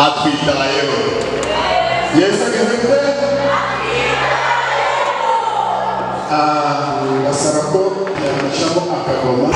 atwitayeho. Yesu ageze basaba ko yamushamo akagoma.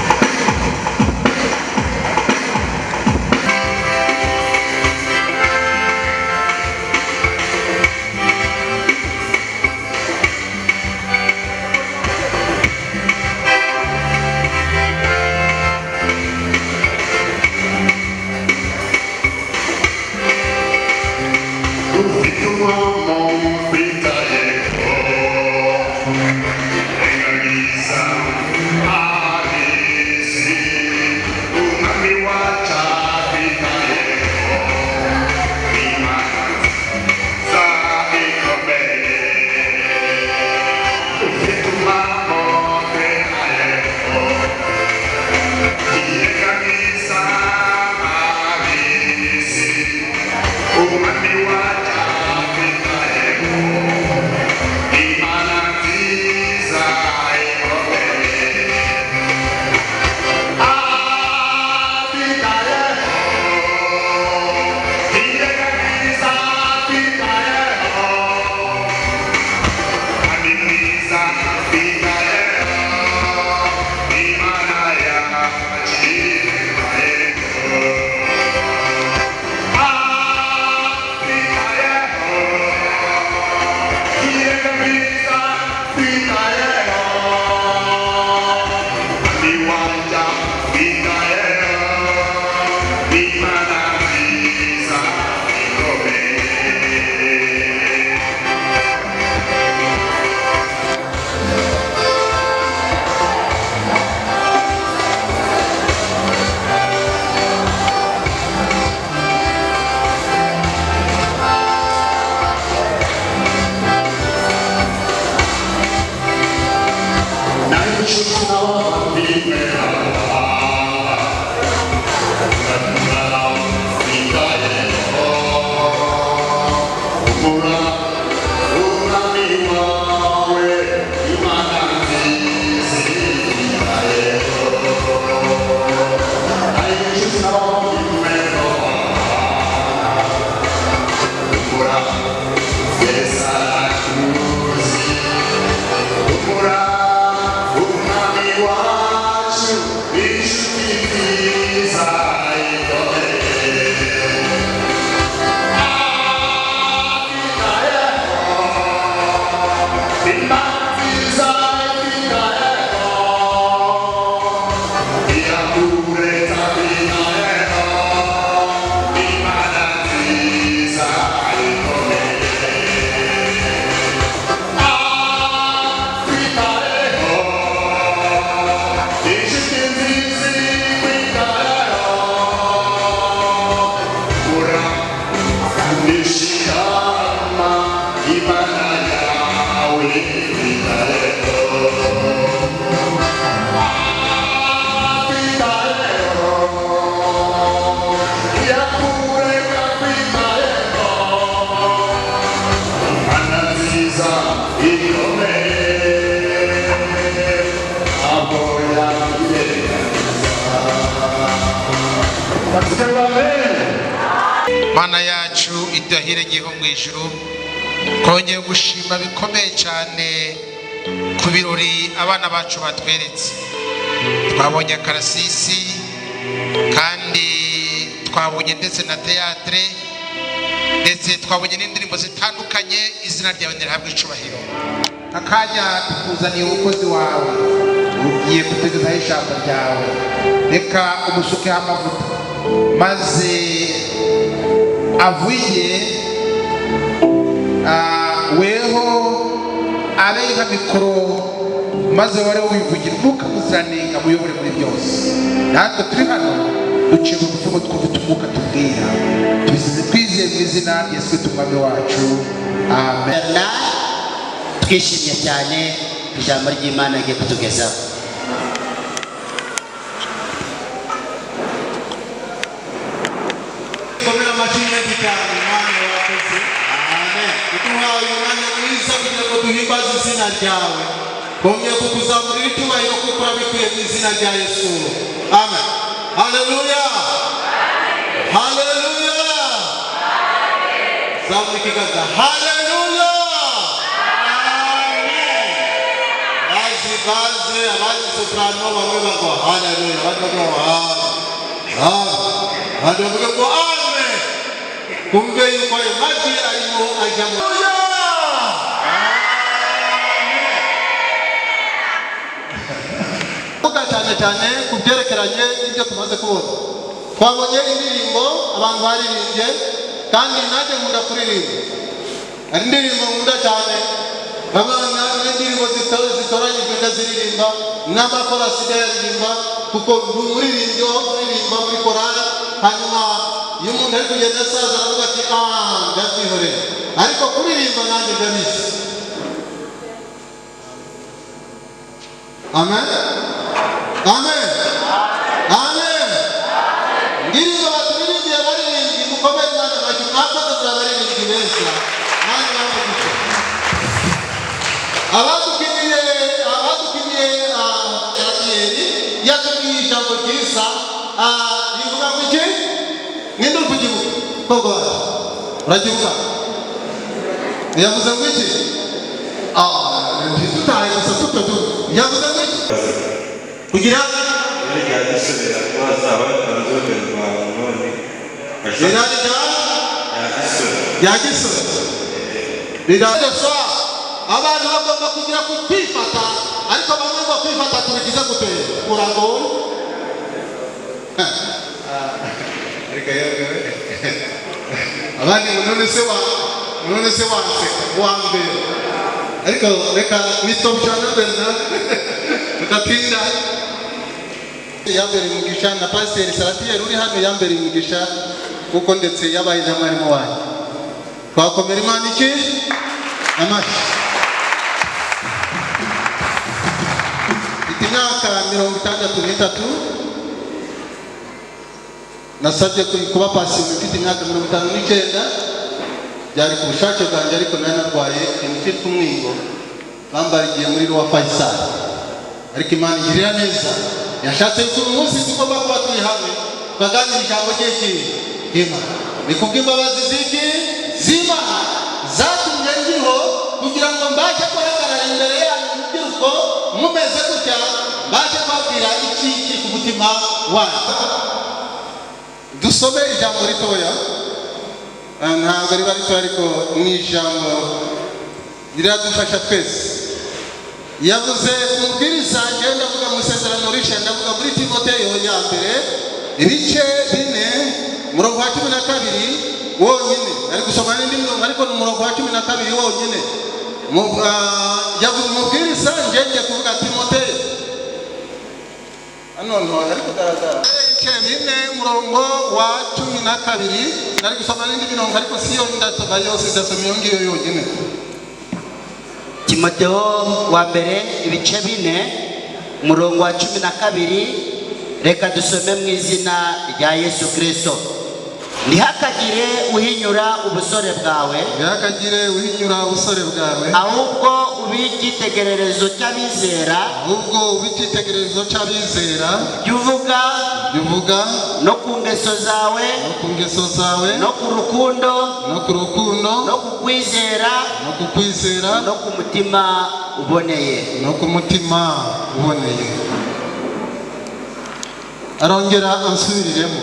Mana yacu idahire giho mu ijuru, kongeye gushima bikomeye cyane ku birori abana bacu batweretse. Twabonye akarasisi kandi twabonye ndetse na teatre, ndetse twabonye n'indirimbo zitandukanye. Izina ryawe nirihabwe icubahiro. Akanya tukuzaniye umukozi wawe ugiye kutugezaho ijambo ryawe, reka umusukeho amavuta maze avuye weho abe nka mikoro, maze wari wivugira umwuka muziranenge amuyobore muri byose. Natwe turi hano duciye mu mufumo twumva umwuka tubwira, tubisize twizeye mu izina rya Yesu umwami wacu, amen. Twishimye cyane ijambo ry'Imana rigiye kutugezaho. Komera amashimwe cyane Imana yakoze. Amen. Utuhaye umwanya mwiza kugira ngo duhimbaze izina ryawe. Kongera kukuzamurira icyubahiro kuko urabikuye mu izina rya Yesu. Amen. Haleluya. Haleluya. ikiganza. Haleluya. Baze abazi soprano bamwe bagwa haleluya, abandi bagwa abandi bavuga ngo amen. Kumbe yuko ayo majwi arimo ajya mu cyane ku byerekeranye n'ibyo tumaze kubona. Twabonye indirimbo abantu baririmbye kandi nanjye nkunda kuririmba. Ari indirimbo nkunda cyane. Abana n'indirimbo zitoranyijwe ndaziririmba n'amakorasi ndayaririmba kuko umuririmbyi wo kuririmba muri korali, hanyuma iyo umuntu ari kugenda asaza aravuga ati ndabyihorera, ariko kuririmba nanjye ndabizi. Amen. Amen. Amen. Ndirimbo baturirimbiye baririmbyi mukomere Imana amashyi, mwakoze murabaririmbyi beza. Nanjye bamugisha. Abadukiniye Danieli yatubwiye ijambo ryiza rivuga ngo iki? Ninde uri kugivuga? Koko uragivuga? Yavuze ngo iki? Ntitutahe gusa tutatu. Yavuze ngo iki? Kugira yagisubira bazaba barazoberwa none Biradesha abantu bagomba kugira kwifata, ariko bamwe ngo kwifata tubigize gute? Murango abandi none se wanse wambere, ariko reka mitobjana benda tukatinda yambere umugisha na Pastor Salatiel uri hano yambere umugisha kuko ndetse yabaye na mwarimu wanyu. Twakomera Imana iki amashi. Imyaka 63 nasabye kuba pastor mfite imyaka 59 byari ku bushake bwanjye, ariko nari narwaye mfite umwingo bambarigiye muri Roi Faisal, ariko Imana igirira neza yashatse ko umunsi tugomba kuba turi hamwe tukaganira ijambo ry'Imana. Ni kubw'imbabazi z'Imana zatumye ndiho kugira ngo mbashe guhagarara imbere yanyu urubyiruko mumeze gutya, mbashe kubabwira iki ku mutima wanyu. Dusome ijambo ritoya, ntabwo riba ritoya ariko ni ijambo riradufasha twese. Yavuze umubwiriza ngenda avuga mu isezerano rishya, ndavuga muri Timoteyo ya mbere ibice 4 murongo wa 12 wonyine. Ari gusoma n'indi mirongo ariko ni murongo wa 12 wonyine. Yavuze umubwiriza ngende kuvuga Timoteyo anono ariko garagara ibice 4 murongo wa 12. Ari gusoma n'indi mirongo ariko siyo ndasoma yose, ndasoma iyo ngiyo yonyine. Timoteyo wa mbere ibice 4 murongo wa 12. Reka dusome mu izina rya Yesu Kristo. Ntihakagire uhinyura ubusore bwawe, ahubwo ub'icyitegererezo cy'abizera, byuvuga no ku ngeso zawe, no ku rukundo, no ku kwizera, no ku mutima uboneye. Arongera ansubiriremo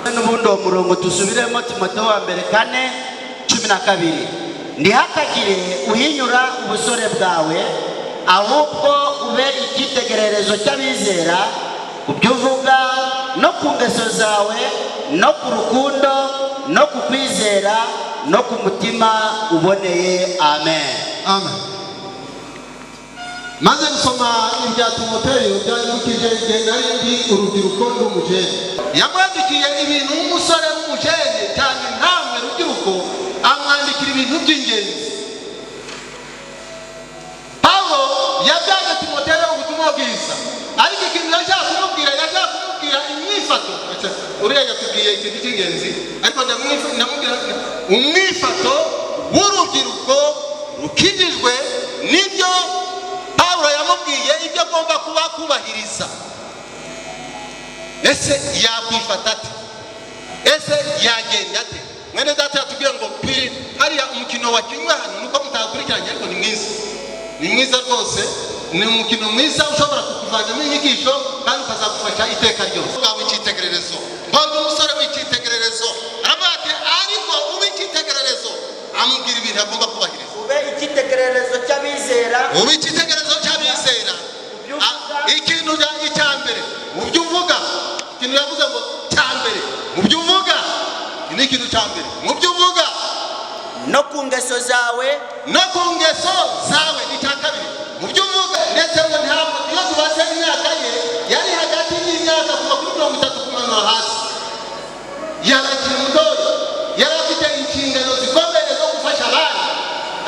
n'ubundi uwo murongo tusubiremo. Timoteyo wa mbere 4:12. Ntihakagire uhinyura ubusore bwawe, ahubwo ube icyitegererezo cy'abizera, kubyo uvuga no ku ngeso zawe, no ku rukundo, no ku kwizera, no ku mutima uboneye. Amen. Amen. Maze gusoma ibya Timoteyo byandikije igihe nari ndi urubyiruko n'umujene. Yamwandikiye ibintu umusore w'umujene cyane ntamwe rubyiruko, amwandikira ibintu by'ingenzi. Paulo yabyaje Timoteyo ubutumwa bwiza, ariko ikintu yashaka kumubwira imyifato. Uriya yatubwiye ikintu cy'ingenzi, ariko ndamubwira umwifato w'urubyiruko rukijijwe nibyo Paulo yamubwiye ibyo agomba kuba kubahiriza. Ese yakwifata ate? Ese yagenda ate? mwene data yatubwiye ngo hariya umukino wakinywe hano nuko mutakurikiranye ariko ni mwiza rwose. Ni umukino mwiza ushobora kukuvanamo inyigisho kandi ukazagufasha iteka ryose. Ngawe icyitegererezo, mbona umusore w'icyitegererezo aravuga ati ariko ube icyitegererezo, amubwira ibintu agomba kubahiriza. ube icyitegererezo cy'abizera, ube icyitegererezo cy'abizera. Ikintu icya mbere mu byo uvuga, ikintu yavuze ngo cya mbere mu byo uvuga, ni ikintu cya mbere mu byo uvuga, no ku ngeso zawe, no ku ngeso zawe ni icya kabiri mu byo uvuga. Ndetse ngo ntabwo iyo tubaze imyaka ye yari hagati y'imyaka kuva kuri 30 kumanura hasi, yari akiri mutoya, yari afite inshingano zikomeye zo gufasha abandi.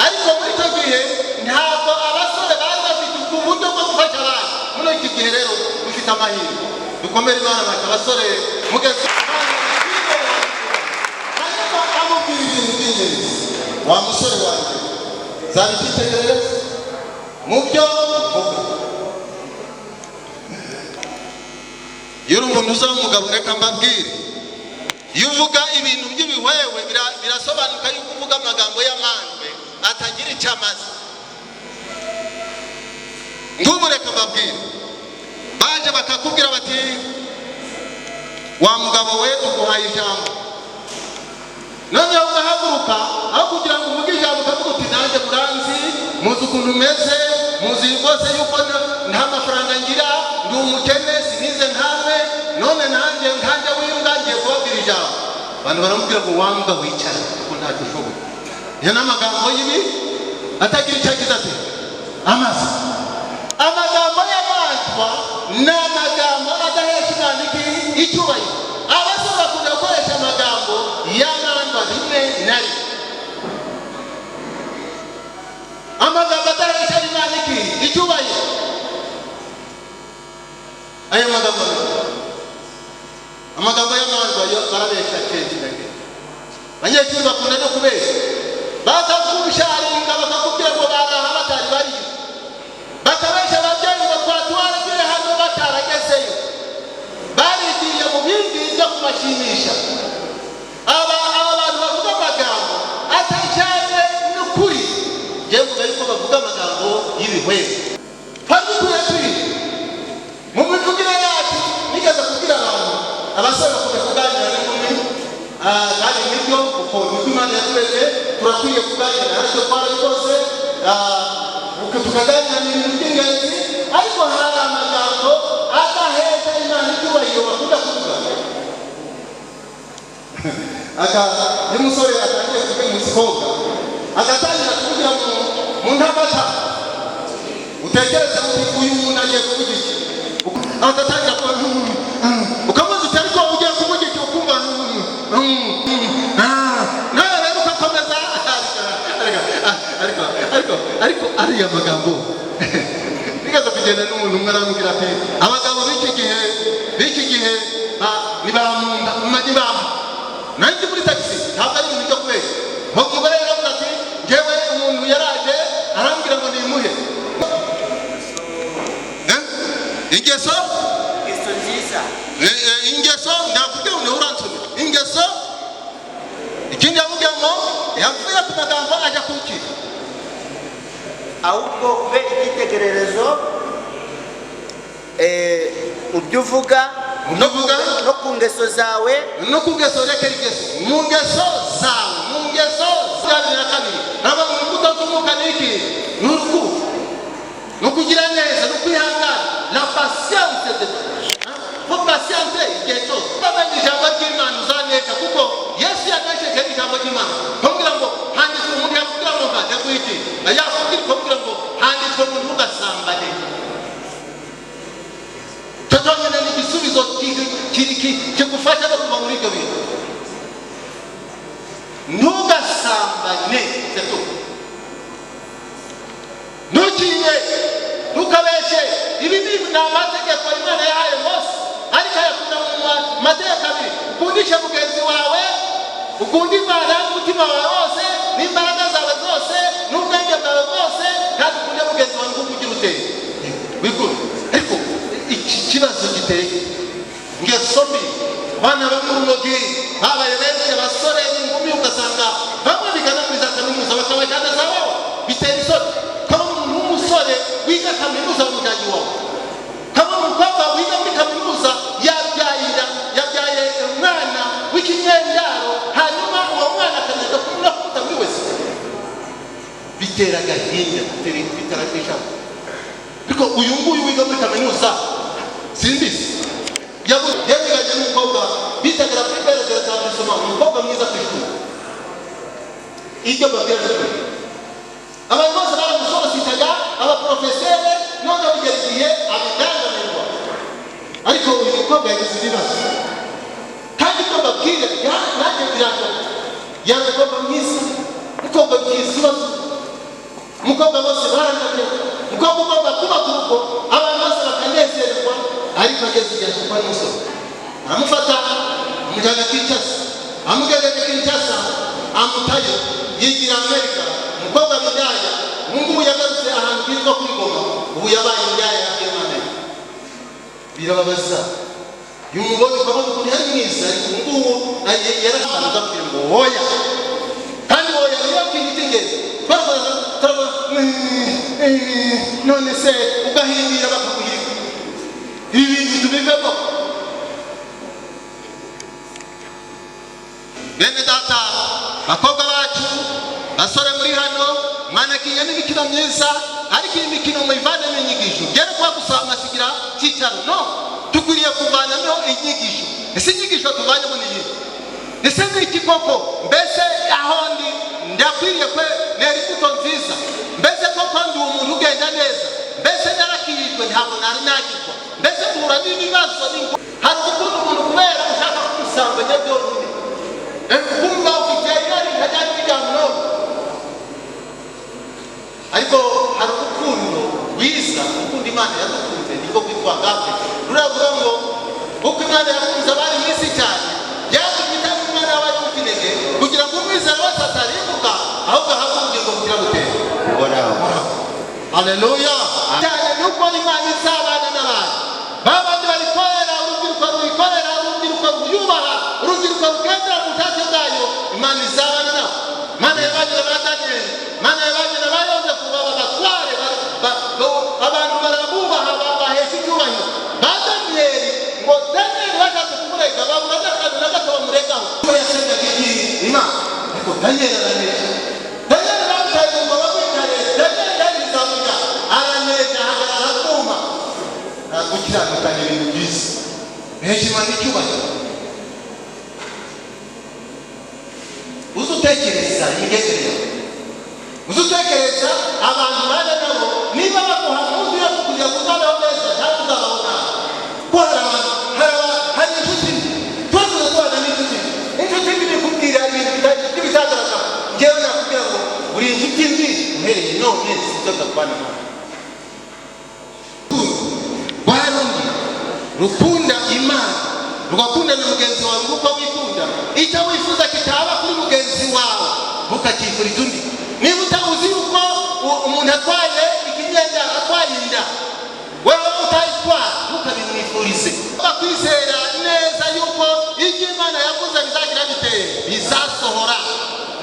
Ariko muri icyo gihe ntabwo abasore bari bafite ubwo buryo bwo gufasha abandi. Muri iki gihe rero dufite amahirwe, dukomere Imana bacu abasore mugeze ariko amubwira ibintu by'ingenzi. Wa musore wanjye zaba icyitegererezo mu byo uvuga. Iyo uri umuntu uzaba umugabo, reka mbabwire, iyo uvuga ibintu by'ibihwewe birasobanuka yuko uvuga amagambo y'amandwe atagira icyo amaze. Ngubu reka mbabwire, baje bakakubwira bati wa mugabo we tuguhaye ijambo, noneho ugahaguruka aho kugira ngo uvuge ijambo ukavuga uti nanjye muranzi, muzi ukuntu umeze, muzi rwose yuko nta mafaranga ngira, ndi umukene, sinize ntawe, none nanjye w'imbwa ngiye kubabwira ijambo. Abantu baramubwira ngo wa mbwa wicara kuko ntacyo ushoboye. Iyo ni amagambo y'ibi atagira icyo agize ati amaze. Amagambo y'amanjwa ni amagambo adahesha Imana icyubahiro. Abasore bakunda gukoresha amagambo y'amanjwa rimwe na rimwe, amagambo adahesha Imana icyubahiro. Aya amagambo y'amanjwa yo barabesha kenshi na kenshi. Abanyeshuri bakunda no kubesha, bakakusharinga bakakubwira ngo baraha batari bari, bakabesha ababyeyi ngo twatwaragiye hano bataragezeyo, barigiye mu bindi byo kubashimisha. Aba bantu bavuga amagambo atajyanye n'ukuri, njyewe mvuga yuko bavuga amagambo y'ibihwere. Twagikuye turi mu mivugire yacu. Nigeze kubwira abantu, abasore bakunda kuganira n'inkumi, kandi nibyo kuko niko Imana yatureze, turakwiye kuganira, ariko twarabikoze tukaganira ibintu by'ingenzi. Ariko hari amagambo adahesha Imana icyubahiro bakunda kuvuga. Iyo umusore atangiye kuvuga umusikobwa, agatangira kuvugira mu ntamata, utekereza uti uyu muntu agiye kuvuga iki, agatangira ukamuzi uti ariko ugiye kuvuga iki, ukumva nawe rero ugakomeza. Ariko ariya magambo nigeze kugenda n'umuntu umwe aramubwira ati abagabo b'iki gihe ni bamunda. Nanjye muri taxi ntabwo ari ibintu byo kubeshya. Umugore yaravuga ati njyewe umuntu yaraje arambwira ngo nimuhe ingeso nziza, ingeso ndakubwira ngo uransoni ingeso. Ikindi yamubwira ngo yavuye ku magambo ajya kuki, ahubwo ube icyitegererezo mu byo uvuga, no ku ngeso zawe, no ku ngeso. Reka ingeso mu ngeso zawe, mu ngeso zawe. Na kabiri ntabwo mu mbuto z'umwuka ni iki? Ni urukundo, no kugira neza, no kwihangana, la patience de ko patience igihe cyose. Bamenye ijambo ry'Imana uzaneza, kuko Yesu yanesheje ijambo ry'Imana. Kumbwira ngo handitswe, umuntu yakubwira ngo ntajya kwiki, yakubwira kumbwira ngo handitswe ngo ntugasambane. Tuzongera n'igisubizo kigufasha no kuva muri ibyo bintu. Ntugasambane, ntukinye, ntukabeshe. Ibi ni amategeko Imana yahaye Mose, ariko ayakunda mu mategeko abiri: ukundishe mugenzi wawe, ukunde Imana n'umutima wawe wose, n'imbaraga zawe zose, n'ubwenge bwawe bwose, kandi ukunde mugenzi wawe nk'uko ugira uteye. Wikunda. Ariko iki kibazo giteye ingeso mbi bana b'urumogi habaye benshi abasore n'inkumi ugasanga bamwe bigana muri za kaminuza bakabajyana za wabo bitera isoni kaba umuntu w'umusore wiga kaminuza w'umujyanyi wawe kaba umukobwa wiga muri kaminuza yabyaye umwana w'ikinyendaro hanyuma uwo mwana akaneza kumurakuta muri wese bitera agahinda bitera kwishama ariko uyu nguyu wiga muri kaminuza simbizi yabiganye n'umukobwa bitagara kuri perezida cyangwa isoma umukobwa mwiza ku ishuri ibyo babwira abantu bose baramusorositaga abaprofeseri none bigera igihe abiganganirwa ariko uyu mukobwa yagize ibibazo kandi ibyo babwira nanjye biragoye yari umukobwa mwiza umukobwa ugize ibibazo umukobwa bose baranganye umukobwa ugomba kubaka urugo abantu bose bakanezerwa ariko ageze igihe kuko ari umusore aramufata amujyana Kinshasa amugejeje Kinshasa amutayo yigira Amerika umukobwa w'indaya ubu yagarutse ahantu hitwa kuri Goma ubu yabaye indaya yagiye mu Amerika birababaza yumubonye ukabona ukuntu yari mwiza ariko ubu yarashakaga kugira ngo hoya kandi hoya niyo kintu ingezi none se ugahimbira bakaguhirika ibi bintu tubivemo bene data bakobwa bacu basore muri hano mwanakinya n'imikino myiza ariko iyi mikino muyivanemo inyigisho gere kwa gusaba amasigira cyicaro no tukwiriye kuvanamo inyigisho ese inyigisho tuvanyemo ni iyi ese ni iki koko mbese aho ndi ndakwiriye kwe nera imbuto nziza mbese koko ndi umuntu ugenda neza mbese narakirijwe ntabwo nari nagirwa mbese duhura n'ibibazo hari ukuntu umuntu kubera ushaka kumusanga nyabyonyine kumva ufite inari ntajyana n'ijyamo ariko hari urukundo rwiza urukundo Imana yadukunze niko kwitwa agape ruravuga ngo uko Imana yakunze abari mu isi cyane yatumye itanga umwana wayo w'ikinege kugira ngo umwizera wese atarimbuka ahubwo ahabwe ubugingo bugira butera uhoraho haleluya cyane nuko Imana izabana n'abantu babandi barikorera urubyiruko ruyikorera urubyiruko ruyubaha urubyiruko rugendera mu bushake bwayo Imana izabana nabo Imana yabanye na Daniel Imana yabanye na Yosefu babatware abantu barabubaha bahesha icyubahiro ba Daniel ngo Daniel bashatse kumurega babura n'akantu na gato bamuregaho kuko yasengaga Imana ariko Daniel aranesha Daniel bamutaye ngo bamwitare Daniel yarizamuka aranesha ahagarara kuma gukiranuka ni ibintu byiza hesha Imana icyubahiro uzutekereza imigenderere uzutekereza abantu bane nabo niba baguha munsi yo kugira ngo uzabeho neza cyangwa uzabaho nabi ko hari inshuti twese tubana n'inshuti mbi bikubwira ibintu by'ibitagaragara ngewe nakubwira ngo buri inshuti mbi uhereye none sibyo ndakubana nawe rwarundi rukunda Imana rugakunda na mugenzi wawe nk'uko wikunda icyo wifuza kitaba kuri mugenzi wawe ntukakifuriza undi niba utabuzi yuko umuntu atwaye ikinyenda atwaye inda wewe utayitwara ntukabimwifurize bakwizera neza yuko ibyo Imana yavuze bizagira biteye bizasohora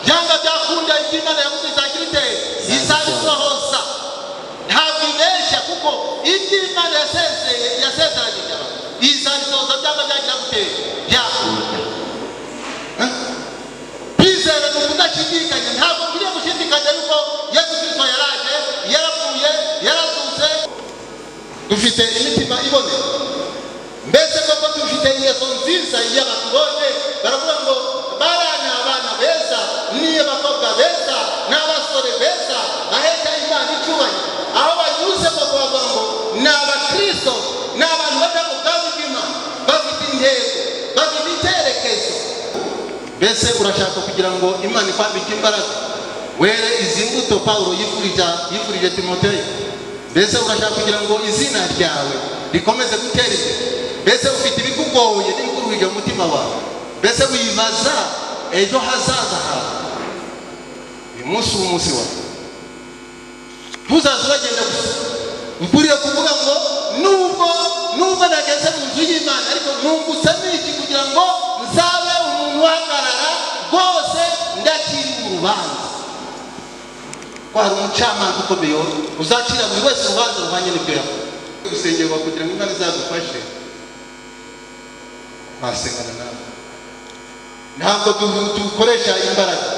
byanga byakunda ibyo Imana yavuze bizagira biteye bizabisohoza ntabwo ibeshya kuko ibyo Imana yasezeranye bizabisohoza byanga byagira biteye byakunda bizera ni ukudashidikanya ntabwo ngiye gushidikanya yuko Yesu Kristo yaraje yarapfuye yarazutse dufite imitima iboneye mbese koko dufite ingeso nziza iyo batubonye baravuga ngo barana abana beza niyo bakobwa beza n'abasore beza bahesha Imana icyubahiro aho banyuze koko bavuga ngo ni abakristo ni abantu bajya mu bwami bw'Imana bafite intego bafite icyerekezo mbese urashaka kugira ngo Imana ikwambike imbaraga were izi mbuto Pawulo yifurije Timoteyo mbese urashaka kugira ngo izina ryawe rikomeze gutera imbere mbese ufite ibikugoye n'ibikuruhije mu mutima wawe mbese wibaza ejo hazaza hawe uyu munsi umunsi wawe ntuzaze uragenda gusa ukwiriye kuvuga ngo nubwo nageze mu nzu y'Imana ariko nungutse n'iki kugira ngo urubanza wari umucamanza ukomeye uzacira buri wese urubanza ruhanye n'ibyo yakoze gusengerwa kugira ngo Imana izadufashe basengana nawe ntabwo dukoresha imbaraga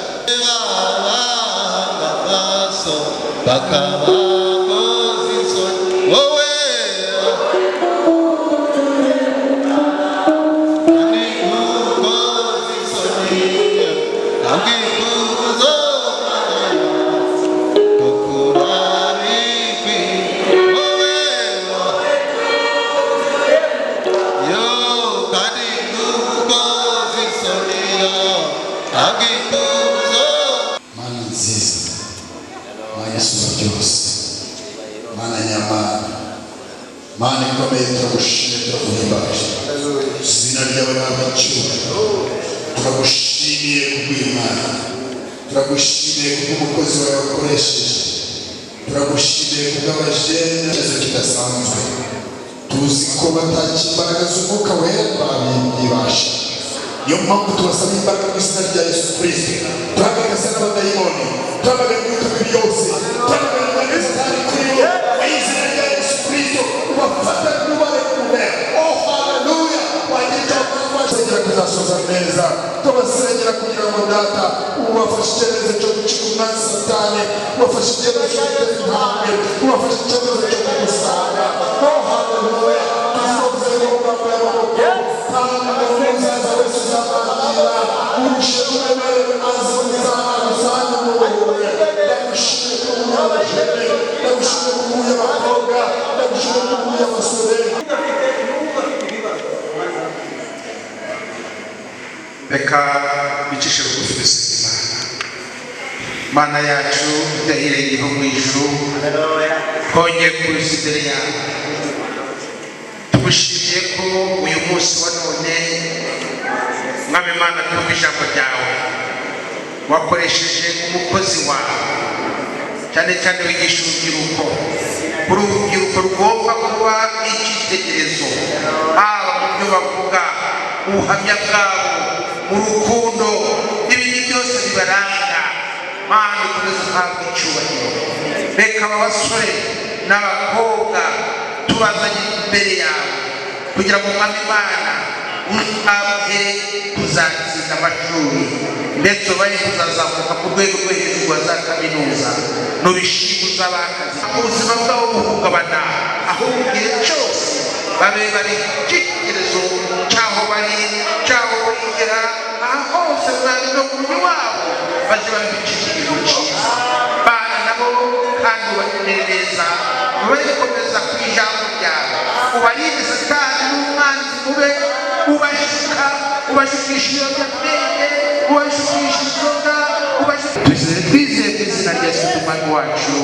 bakabakoze isoni wowe Mana nziza, Mana Yesu byose, Mana nyamana, Mana ikomeye turagushimye turaguhimbaje, izina ryawe n'agaciro, turagushimiye kubw'Imana, turagushimiye kubw'umukozi wawe wakoresheje, turagushimiye kubw'abajene kidasanzwe, tuzi ko bataki imbaraga z'umwuka wera babibasha. Niyo mpamvu tubasaba imbaraga mu izina rya Yesu Kristo. Turahagaze n'abadayimoni, turahagaze n'ibitabo byose, turahagaze n'Satani kuri bo mu izina rya Yesu Kristo. Ubafata n'ubarekure. Oh haleluya! Wagira kubasengera kuzasoza neza, tubasengera kugira ngo data ubafashe icyemezo cyo gucika umwanzi Satani, ubafashe icyemezo cyo guteza intambwe, ubafashe icyemezo cyo kugusanga. Oh haleluya! Tusoze mu magambo y'amaboko kandi umuzaza wese uzabangira urushe uremerewe maze uzana mu rubuye. Ndagushimye ko uhuye abajene, ndagushimye ko uhuye abakobwa, ndagushimye ko uhuye abasore. Reka bicishe bugufi dusenge Imana yacu idahiriye mu ijuru, twongeye kuza imbere yawe tugushimiye ko uyu munsi wa none Mwami Imana twumva ijambo ryawe wakoresheje umukozi wawe cyane cyane wigisha urubyiruko. Uru rubyiruko rugomba kuba icyitegererezo, haba mu byo bavuga, ubuhamya bwabo, mu rukundo, n'ibindi byose bibaranga. Mana ukomeze uhabwe icyubahiro. Reka aba basore n'abakobwa tubazanye imbere yawe kugira ngo Mwami Imana uzabahe kuzatsinda amashuri ndetse ubahe kuzazamuka ku rwego rwo hejuru rwa za kaminuza, n'ubishima uzabakazi ubuzima bwabo buhungabana, ahubwo igihe cyose babe bari icyitegererezo cy'aho bari, cy'aho bigera, aho hose Mwami no ku mubiri wabo baje bafite icyitegererezo cyiza. Bana nabo kandi ubagirire neza, ubahe gukomeza ku ijambo ryawe, ubarinde Satani n'umwanzi mube ubashuka, ubashukisha ibiyobyabwenge, ubashukisha inzoga, twizeye ku izina rya Yesu Umwami wacu.